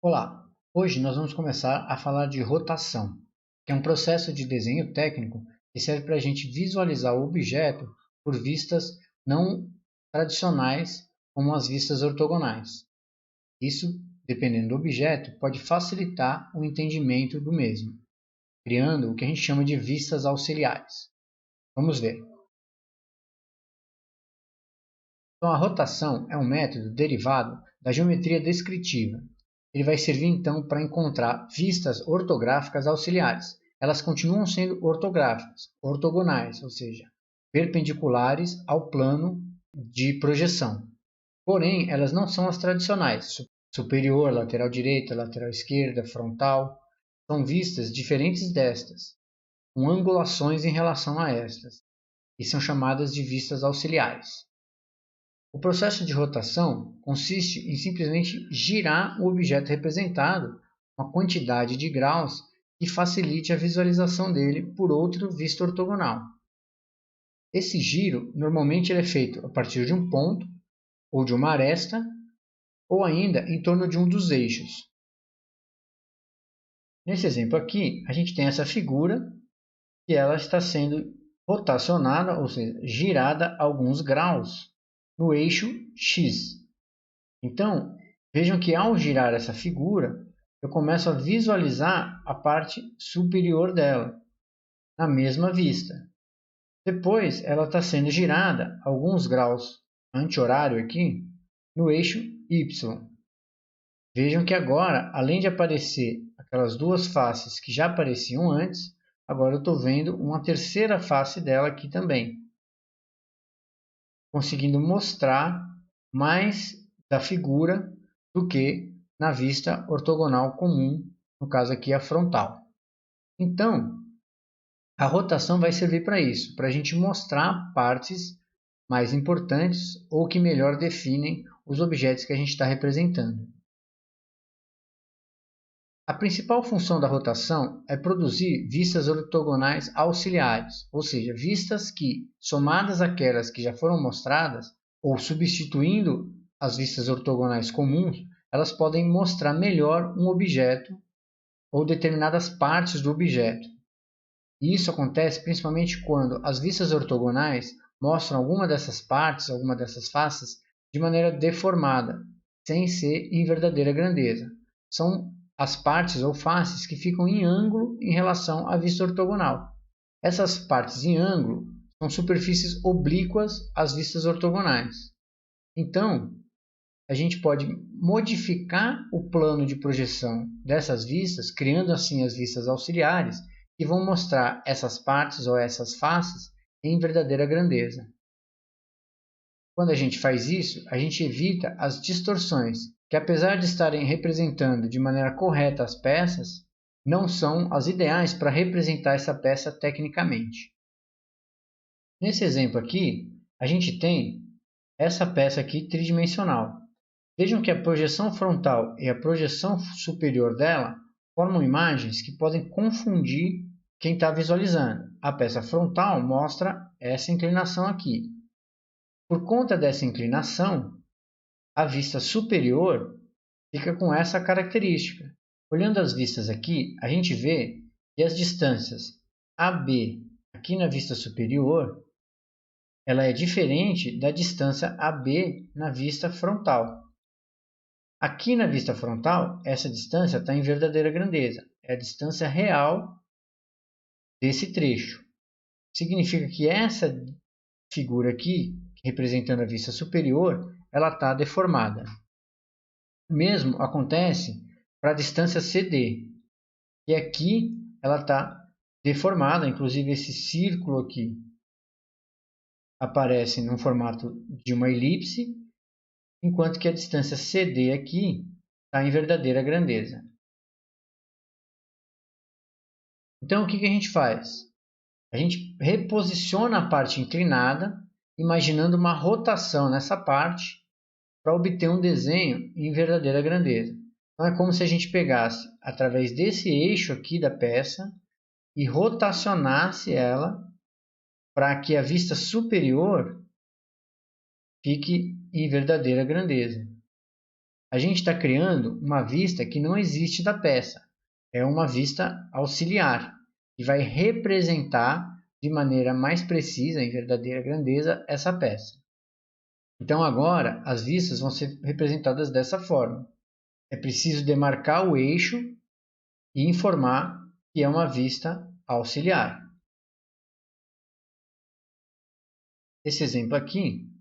Olá, hoje nós vamos começar a falar de rotação, que é um processo de desenho técnico que serve para a gente visualizar o objeto por vistas não tradicionais, como as vistas ortogonais. Isso, dependendo do objeto, pode facilitar o entendimento do mesmo, criando o que a gente chama de vistas auxiliares. Vamos ver. Então, a rotação é um método derivado da geometria descritiva. Ele vai servir então para encontrar vistas ortográficas auxiliares. Elas continuam sendo ortográficas, ortogonais, ou seja, perpendiculares ao plano de projeção. Porém, elas não são as tradicionais, superior, lateral direita, lateral esquerda, frontal. São vistas diferentes destas, com angulações em relação a estas, e são chamadas de vistas auxiliares. O processo de rotação consiste em simplesmente girar o objeto representado uma quantidade de graus que facilite a visualização dele por outra vista ortogonal. Esse giro normalmente é feito a partir de um ponto, ou de uma aresta, ou ainda em torno de um dos eixos. Nesse exemplo aqui, a gente tem essa figura que ela está sendo rotacionada, ou seja, girada alguns graus no eixo X. Então, vejam que ao girar essa figura, eu começo a visualizar a parte superior dela, na mesma vista. Depois, ela está sendo girada alguns graus anti-horário aqui, no eixo Y. Vejam que agora, além de aparecer aquelas duas faces que já apareciam antes, agora eu estou vendo uma terceira face dela aqui também, conseguindo mostrar mais da figura do que na vista ortogonal comum, no caso aqui a frontal. Então, a rotação vai servir para isso, para a gente mostrar partes mais importantes ou que melhor definem os objetos que a gente está representando. A principal função da rotação é produzir vistas ortogonais auxiliares, ou seja, vistas que, somadas àquelas que já foram mostradas, ou substituindo as vistas ortogonais comuns, elas podem mostrar melhor um objeto ou determinadas partes do objeto. E isso acontece principalmente quando as vistas ortogonais mostram alguma dessas partes, alguma dessas faces, de maneira deformada, sem ser em verdadeira grandeza. São as partes ou faces que ficam em ângulo em relação à vista ortogonal. Essas partes em ângulo são superfícies oblíquas às vistas ortogonais. Então, a gente pode modificar o plano de projeção dessas vistas, criando assim as vistas auxiliares, que vão mostrar essas partes ou essas faces em verdadeira grandeza. Quando a gente faz isso, a gente evita as distorções, que apesar de estarem representando de maneira correta as peças, não são as ideais para representar essa peça tecnicamente. Nesse exemplo aqui, a gente tem essa peça aqui tridimensional. Vejam que a projeção frontal e a projeção superior dela formam imagens que podem confundir quem está visualizando. A peça frontal mostra essa inclinação aqui. Por conta dessa inclinação, a vista superior fica com essa característica. Olhando as vistas aqui, a gente vê que as distâncias AB aqui na vista superior, ela é diferente da distância AB na vista frontal. Aqui na vista frontal, essa distância está em verdadeira grandeza. É a distância real desse trecho. Significa que essa figura aqui, representando a vista superior, ela está deformada. O mesmo acontece para a distância CD, que aqui ela está deformada, inclusive esse círculo aqui aparece no formato de uma elipse, enquanto que a distância CD aqui está em verdadeira grandeza. Então, o que a gente faz? A gente reposiciona a parte inclinada, imaginando uma rotação nessa parte, para obter um desenho em verdadeira grandeza. Então, é como se a gente pegasse, através desse eixo aqui da peça, e rotacionasse ela para que a vista superior fique em verdadeira grandeza. a gente está criando uma vista que não existe da peça. É uma vista auxiliar, que vai representar de maneira mais precisa, em verdadeira grandeza, essa peça. Então agora as vistas vão ser representadas dessa forma. É preciso demarcar o eixo e informar que é uma vista auxiliar. Esse exemplo aqui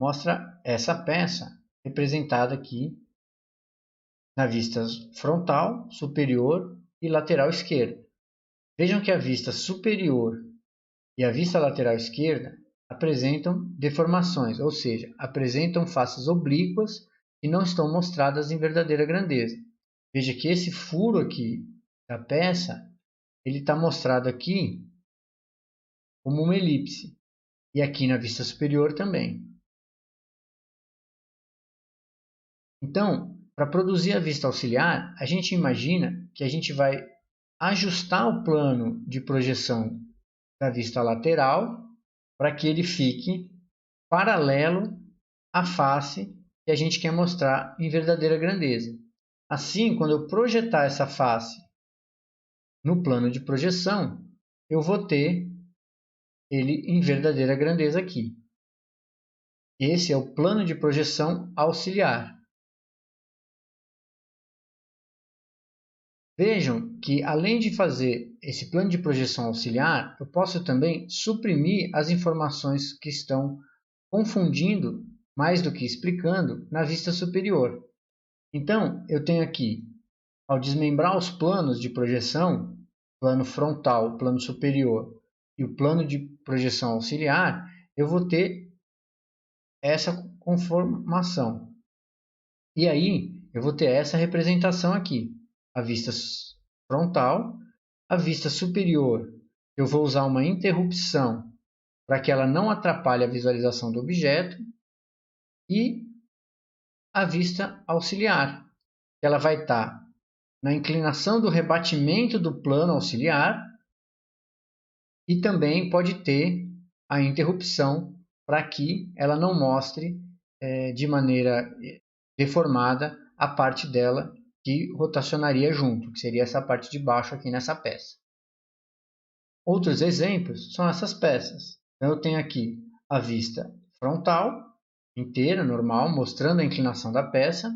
mostra essa peça representada aqui na vista frontal, superior e lateral esquerda. Vejam que a vista superior e a vista lateral esquerda apresentam deformações, ou seja, apresentam faces oblíquas que não estão mostradas em verdadeira grandeza. Veja que esse furo aqui da peça, ele está mostrado aqui como uma elipse, e aqui na vista superior também. Então, para produzir a vista auxiliar, a gente imagina que a gente vai ajustar o plano de projeção da vista lateral para que ele fique paralelo à face que a gente quer mostrar em verdadeira grandeza. Assim, quando eu projetar essa face no plano de projeção, eu vou ter ele em verdadeira grandeza aqui. Esse é o plano de projeção auxiliar. Vejam que, além de fazer esse plano de projeção auxiliar, eu posso também suprimir as informações que estão confundindo, mais do que explicando, na vista superior. Então, eu tenho aqui, ao desmembrar os planos de projeção, plano frontal, plano superior e o plano de projeção auxiliar, eu vou ter essa conformação. E aí, eu vou ter essa representação aqui. A vista frontal, a vista superior, eu vou usar uma interrupção para que ela não atrapalhe a visualização do objeto, e a vista auxiliar, que ela vai estar na inclinação do rebatimento do plano auxiliar, e também pode ter a interrupção para que ela não mostre de maneira deformada a parte dela que rotacionaria junto, que seria essa parte de baixo aqui nessa peça. Outros exemplos são essas peças. Então, eu tenho aqui a vista frontal inteira, normal, mostrando a inclinação da peça,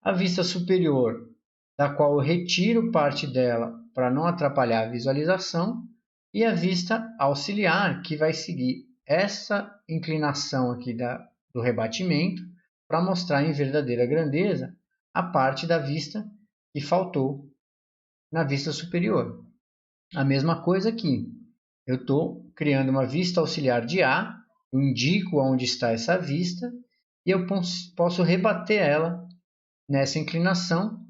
a vista superior, da qual eu retiro parte dela para não atrapalhar a visualização, e a vista auxiliar, que vai seguir essa inclinação aqui do rebatimento para mostrar em verdadeira grandeza a parte da vista que faltou na vista superior. A mesma coisa aqui. Eu estou criando uma vista auxiliar de A, eu indico onde está essa vista e eu posso rebater ela nessa inclinação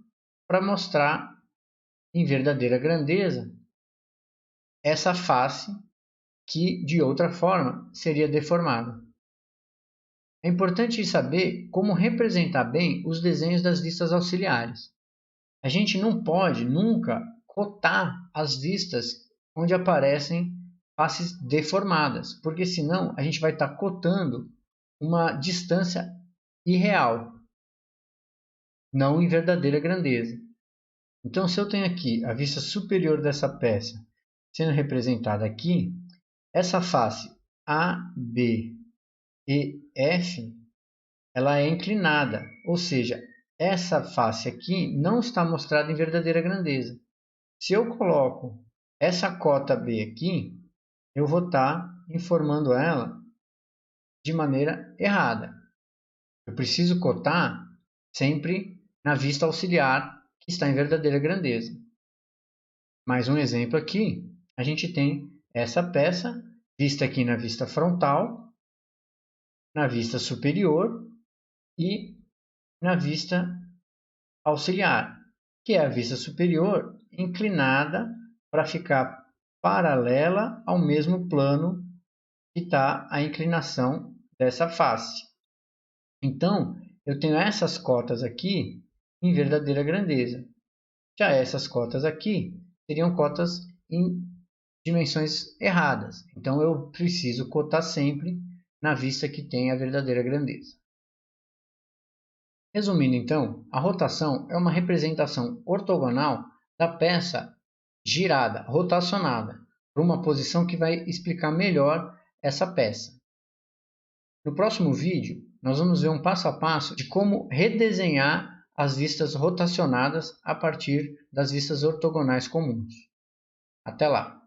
para mostrar em verdadeira grandeza essa face que de outra forma seria deformada. É importante saber como representar bem os desenhos das vistas auxiliares. A gente não pode nunca cotar as vistas onde aparecem faces deformadas, porque senão a gente vai estar cotando uma distância irreal, não em verdadeira grandeza. Então, se eu tenho aqui a vista superior dessa peça sendo representada aqui, essa face A, B e F, ela é inclinada, ou seja, essa face aqui não está mostrada em verdadeira grandeza. Se eu coloco essa cota B aqui, eu vou estar informando ela de maneira errada. Eu preciso cotar sempre na vista auxiliar que está em verdadeira grandeza. Mais um exemplo aqui, a gente tem essa peça vista aqui na vista frontal, na vista superior e na vista auxiliar, que é a vista superior inclinada para ficar paralela ao mesmo plano que está a inclinação dessa face. Então, eu tenho essas cotas aqui em verdadeira grandeza. Já essas cotas aqui seriam cotas em dimensões erradas. Então, eu preciso cotar sempre na vista que tem a verdadeira grandeza. Resumindo então, a rotação é uma representação ortogonal da peça girada, rotacionada, para uma posição que vai explicar melhor essa peça. No próximo vídeo, nós vamos ver um passo a passo de como redesenhar as vistas rotacionadas a partir das vistas ortogonais comuns. Até lá!